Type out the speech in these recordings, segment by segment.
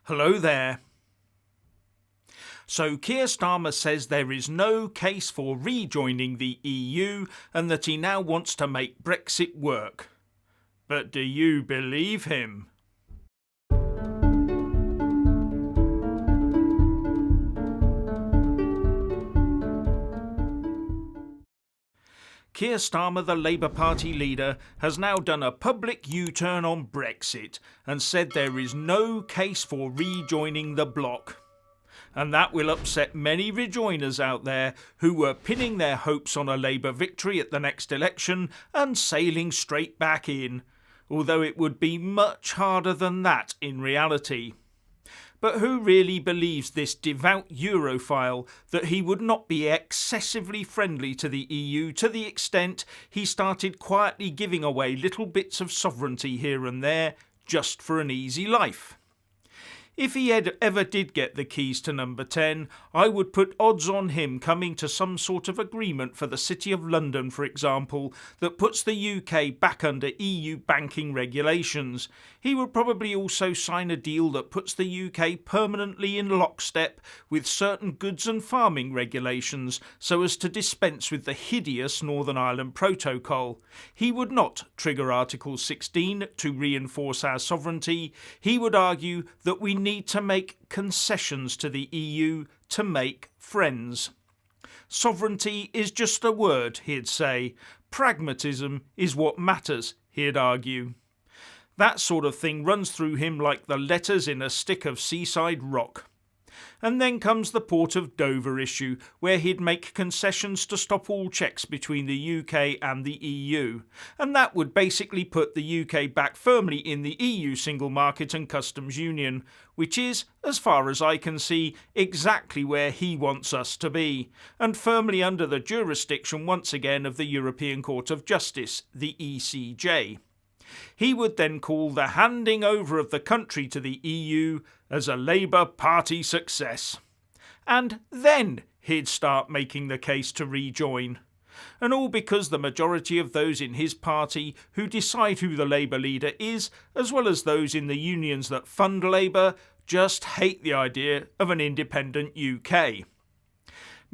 Hello there. So Keir Starmer says there is no case for rejoining the EU and that he now wants to make Brexit work. But do you believe him? Keir Starmer, the Labour Party leader, has now done a public U-turn on Brexit and said there is no case for rejoining the bloc. And that will upset many rejoiners out there who were pinning their hopes on a Labour victory at the next election and sailing straight back in, although it would be much harder than that in reality. But who really believes this devout Europhile that he would not be excessively friendly to the EU to the extent he started quietly giving away little bits of sovereignty here and there just for an easy life? If he ever did get the keys to number 10, I would put odds on him coming to some sort of agreement for the City of London, for example, that puts the UK back under EU banking regulations. He would probably also sign a deal that puts the UK permanently in lockstep with certain goods and farming regulations so as to dispense with the hideous Northern Ireland Protocol. He would not trigger Article 16 to reinforce our sovereignty. He would argue that we need to make concessions to the EU to make friends. Sovereignty is just a word, he'd say. Pragmatism is what matters, he'd argue. That sort of thing runs through him like the letters in a stick of seaside rock. And then comes the Port of Dover issue, where he'd make concessions to stop all checks between the UK and the EU. And that would basically put the UK back firmly in the EU single market and customs union, which is, as far as I can see, exactly where he wants us to be, and firmly under the jurisdiction once again of the European Court of Justice, the ECJ. He would then call the handing over of the country to the EU as a Labour Party success. And then he'd start making the case to rejoin. And all because the majority of those in his party who decide who the Labour leader is, as well as those in the unions that fund Labour, just hate the idea of an independent UK.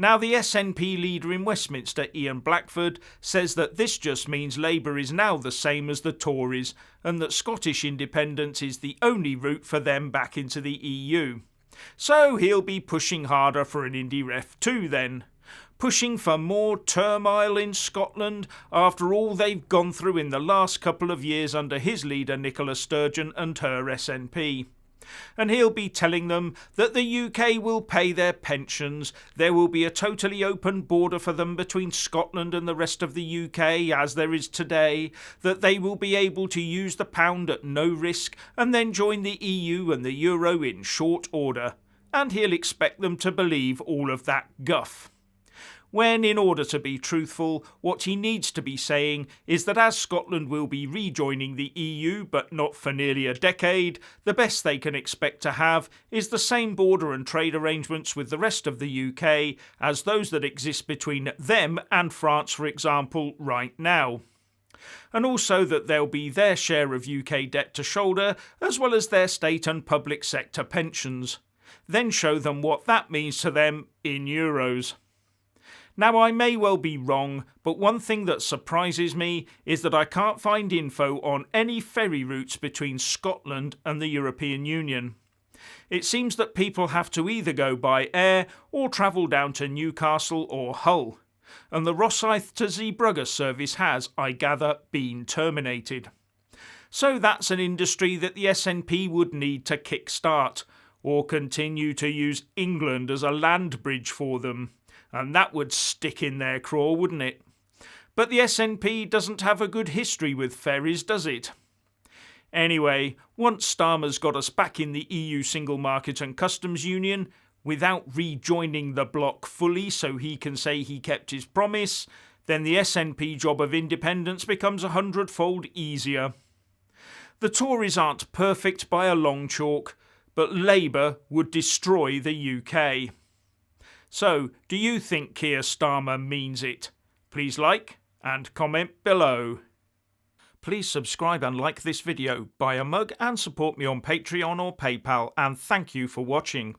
Now, the SNP leader in Westminster, Ian Blackford, says that this just means Labour is now the same as the Tories and that Scottish independence is the only route for them back into the EU. So he'll be pushing harder for an Indy Ref too then. Pushing for more turmoil in Scotland after all they've gone through in the last couple of years under his leader Nicola Sturgeon and her SNP. And he'll be telling them that the UK will pay their pensions, there will be a totally open border for them between Scotland and the rest of the UK as there is today, that they will be able to use the pound at no risk and then join the EU and the euro in short order. And he'll expect them to believe all of that guff. When, in order to be truthful, what he needs to be saying is that as Scotland will be rejoining the EU, but not for nearly a decade, the best they can expect to have is the same border and trade arrangements with the rest of the UK as those that exist between them and France, for example, right now. And also that there'll be their share of UK debt to shoulder, as well as their state and public sector pensions. Then show them what that means to them in euros. Now, I may well be wrong, but one thing that surprises me is that I can't find info on any ferry routes between Scotland and the European Union. It seems that people have to either go by air or travel down to Newcastle or Hull, and the Rosyth to Zeebrugge service has, I gather, been terminated. So that's an industry that the SNP would need to kick-start, or continue to use England as a land bridge for them. And that would stick in their craw, wouldn't it? But the SNP doesn't have a good history with ferries, does it? Anyway, once Starmer's got us back in the EU single market and customs union, without rejoining the bloc fully so he can say he kept his promise, then the SNP job of independence becomes 100-fold easier. The Tories aren't perfect by a long chalk, but Labour would destroy the UK. So, do you think Keir Starmer means it? Please like and comment below. Please subscribe and like this video, buy a mug and support me on Patreon or PayPal, and thank you for watching.